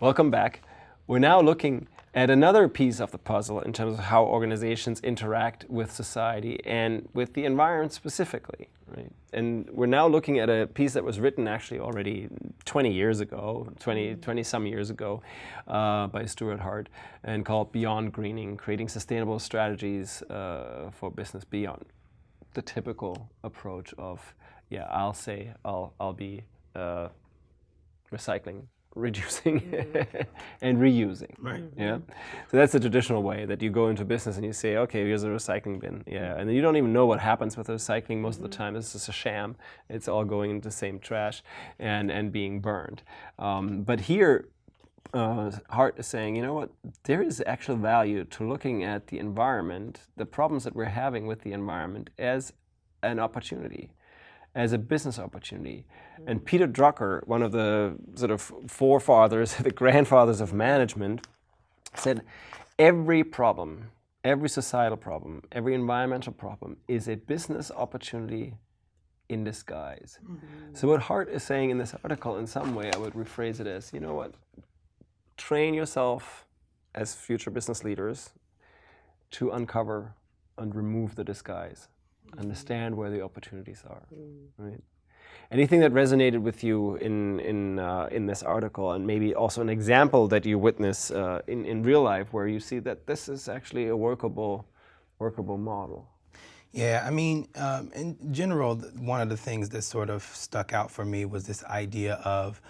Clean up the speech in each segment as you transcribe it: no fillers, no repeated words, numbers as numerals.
Welcome back. We're now looking at another piece of the puzzle in terms of how organizations interact with society and with the environment specifically, right? And we're now looking at a piece that was written actually already 20 years ago, 20 some years ago, by Stuart Hart, and called Beyond Greening, Creating Sustainable Strategies for Business Beyond the typical approach of, yeah, I'll be recycling, reducing, and reusing. Right. Yeah. So that's the traditional way that you go into business and you say, okay, here's a recycling bin. Yeah. And then you don't even know what happens with the recycling most of the time. It's just a sham. It's all going into the same trash and being burned. But here, Hart is saying, you know what, there is actual value to looking at the environment, the problems that we're having with the environment as an opportunity, as a business opportunity. And Peter Drucker, one of the sort of forefathers, the grandfathers of management, said every problem, every societal problem, every environmental problem is a business opportunity in disguise. So what Hart is saying in this article, in some way, I would rephrase it as, you know what, train yourself as future business leaders to uncover and remove the disguise. Understand where the opportunities are. Right? Anything that resonated with you in this article, and maybe also an example that you witness in real life, where you see that this is actually a workable model? Yeah, I mean, in general, one of the things that sort of stuck out for me was this idea of,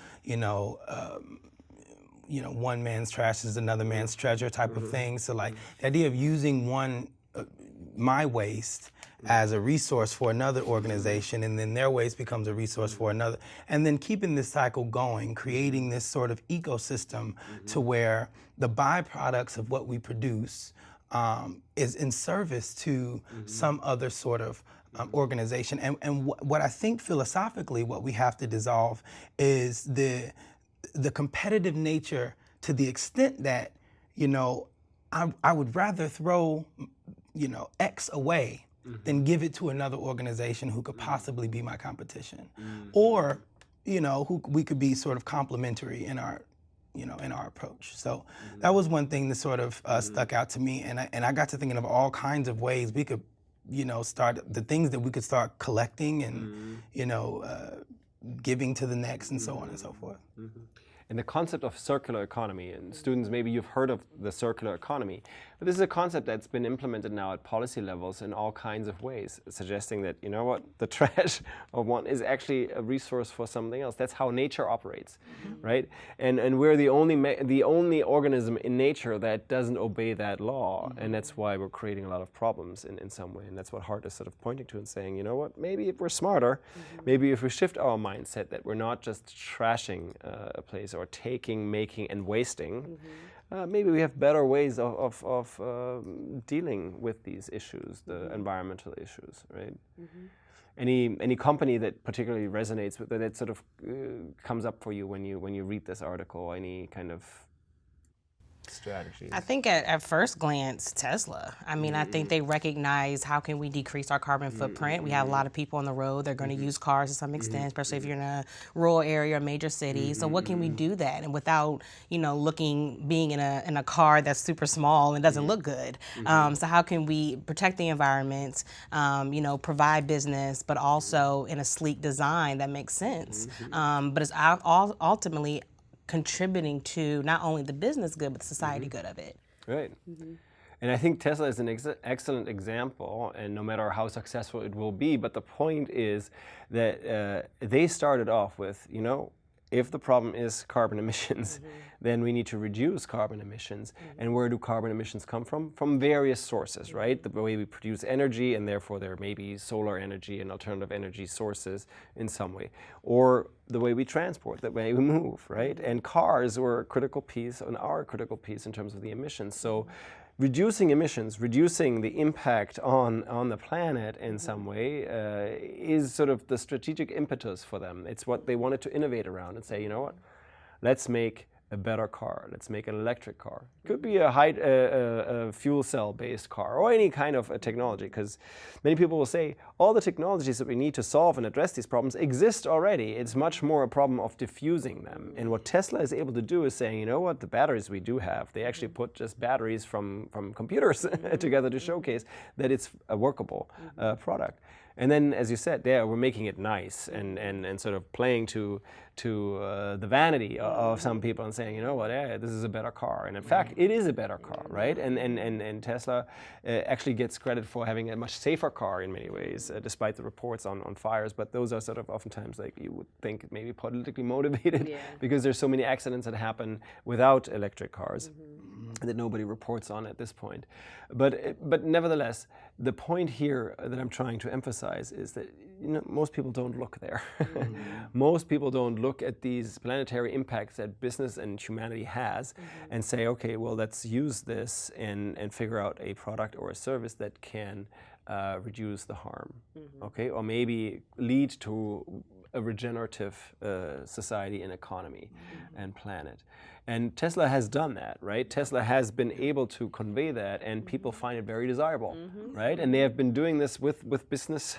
one man's trash is another man's treasure type of thing. So like the idea of using my waste as a resource for another organization, and then their waste becomes a resource for another, and then keeping this cycle going, creating this sort of ecosystem to where the byproducts of what we produce is in service to some other sort of organization. And what I think philosophically what we have to dissolve is the competitive nature, to the extent that, I would rather throw, X away than give it to another organization who could possibly be my competition. Or, who we could be sort of complementary in our approach. So that was one thing that sort of stuck out to me. And I got to thinking of all kinds of ways we could, start the things that we could start collecting and, giving to the next, and so on and so forth. And the concept of circular economy, and students, maybe you've heard of the circular economy, but this is a concept that's been implemented now at policy levels in all kinds of ways, suggesting that, you know what, the trash of one is actually a resource for something else. That's how nature operates, right? And we're the only organism in nature that doesn't obey that law, and that's why we're creating a lot of problems in some way. And that's what Hart is sort of pointing to and saying, you know what, maybe if we're smarter, maybe if we shift our mindset that we're not just trashing a place or taking, making, and wasting, maybe we have better ways of dealing with these issues, the environmental issues, right? Any company that particularly resonates with that sort of comes up for you when you read this article? Any kind of strategies? I think at first glance, Tesla. I mean, I think they recognize how can we decrease our carbon footprint. We have a lot of people on the road. They're going to use cars to some extent, especially if you're in a rural area or major city. So what can we do that? And without, being in a car that's super small and doesn't look good. So how can we protect the environment, provide business, but also in a sleek design that makes sense. But it's ultimately contributing to not only the business good, but the society good of it. Right. And I think Tesla is an excellent example, and no matter how successful it will be, but the point is that they started off with, if the problem is carbon emissions, then we need to reduce carbon emissions. And where do carbon emissions come from? From various sources, right? The way we produce energy, and therefore there may be solar energy and alternative energy sources in some way. Or the way we transport, the way we move, right? And cars were a critical piece, and are a critical piece in terms of the emissions. So reducing emissions, reducing the impact on the planet in some way is sort of the strategic impetus for them. It's what they wanted to innovate around and say, you know what, let's make a better car. Let's make an electric car. It could be a fuel cell based car or any kind of a technology, because many people will say all the technologies that we need to solve and address these problems exist already. It's much more a problem of diffusing them. And what Tesla is able to do is saying, you know what, the batteries we do have, they actually put just batteries from computers together to showcase that it's a workable product. And then, as you said, we're making it nice and sort of playing to the vanity of some people and saying, you know what, this is a better car. And in fact, it is a better car, right? And Tesla actually gets credit for having a much safer car in many ways, despite the reports on fires. But those are sort of oftentimes, like, you would think maybe politically motivated because there's so many accidents that happen without electric cars that nobody reports on at this point. But nevertheless, the point here that I'm trying to emphasize is that, you know, most people don't look there. Most people don't look at these planetary impacts that business and humanity has and say, okay, well, let's use this and figure out a product or a service that can reduce the harm, okay, or maybe lead to a regenerative society and economy and planet. And Tesla has done that, right? Tesla has been able to convey that, and people find it very desirable, right? And they have been doing this with business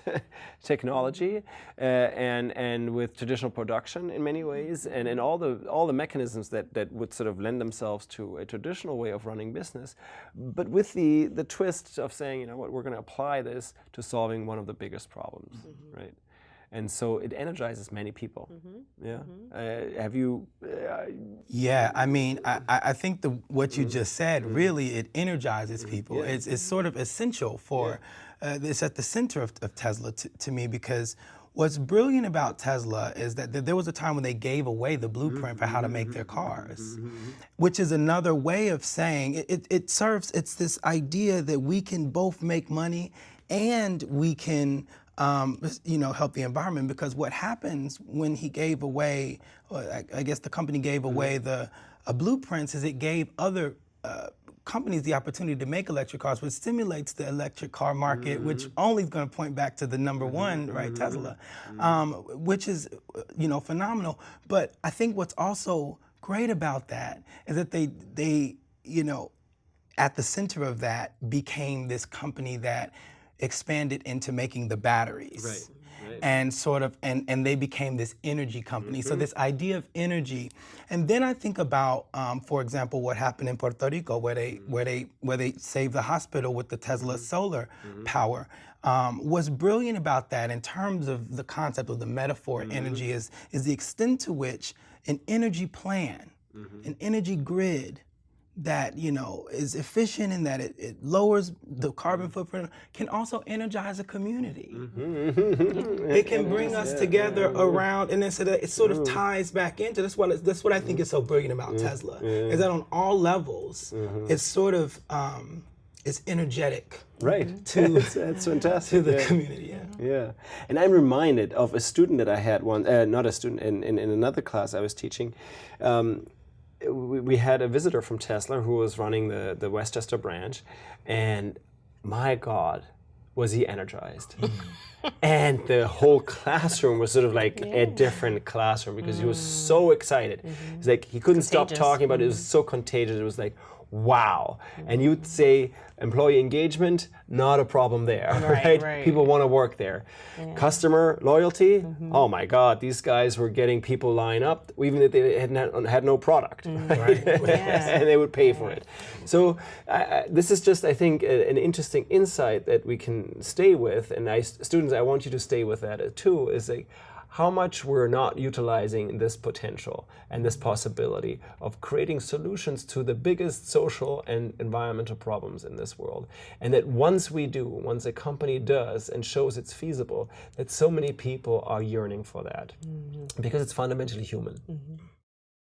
technology and with traditional production in many ways, and all the mechanisms that would sort of lend themselves to a traditional way of running business, but with the twist of saying, you know what, we're going to apply this to solving one of the biggest problems, right? And so it energizes many people. Have you? Yeah, I mean, I think what you just said, really, it energizes people. It's sort of essential for, it's at the center of Tesla to me, because what's brilliant about Tesla is that there was a time when they gave away the blueprint for how to make their cars, which is another way of saying, it's this idea that we can both make money and we can help the environment. Because what happens when he gave away, I guess the company gave away the blueprints, is it gave other companies the opportunity to make electric cars, which stimulates the electric car market, which only is going to point back to the number one, right, Tesla, which is, phenomenal. But I think what's also great about that is that they at the center of that became this company that expanded into making the batteries. Right. And sort of, and they became this energy company. So this idea of energy, and then I think about, for example, what happened in Puerto Rico, where they saved the hospital with the Tesla solar power. What's brilliant about that, in terms of the concept of the metaphor of energy, is the extent to which an energy plan, an energy grid, that is efficient and that it lowers the carbon footprint, can also energize a community. It can bring us together around, and then so that it sort of ties back into. That's what I think is so brilliant about Tesla, is that on all levels, it's sort of it's energetic. Right. That's fantastic. To the community. Yeah. And I'm reminded of a student that I had not a student, in another class I was teaching. We had a visitor from Tesla who was running the Westchester branch, and my God, was he energized. And the whole classroom was sort of like a different classroom, because he was so excited. It's like he couldn't stop talking about it. It was so contagious. It was like, wow. And you'd say employee engagement, not a problem there, right? People want to work there. Customer loyalty, oh my God, these guys were getting people line up even if they had no product, right? And they would pay for it. So this is just, I think, an interesting insight that we can stay with. And students, I want you to stay with that too, is like, how much we're not utilizing this potential and this possibility of creating solutions to the biggest social and environmental problems in this world. And that once a company does and shows it's feasible, that so many people are yearning for that, because it's fundamentally human.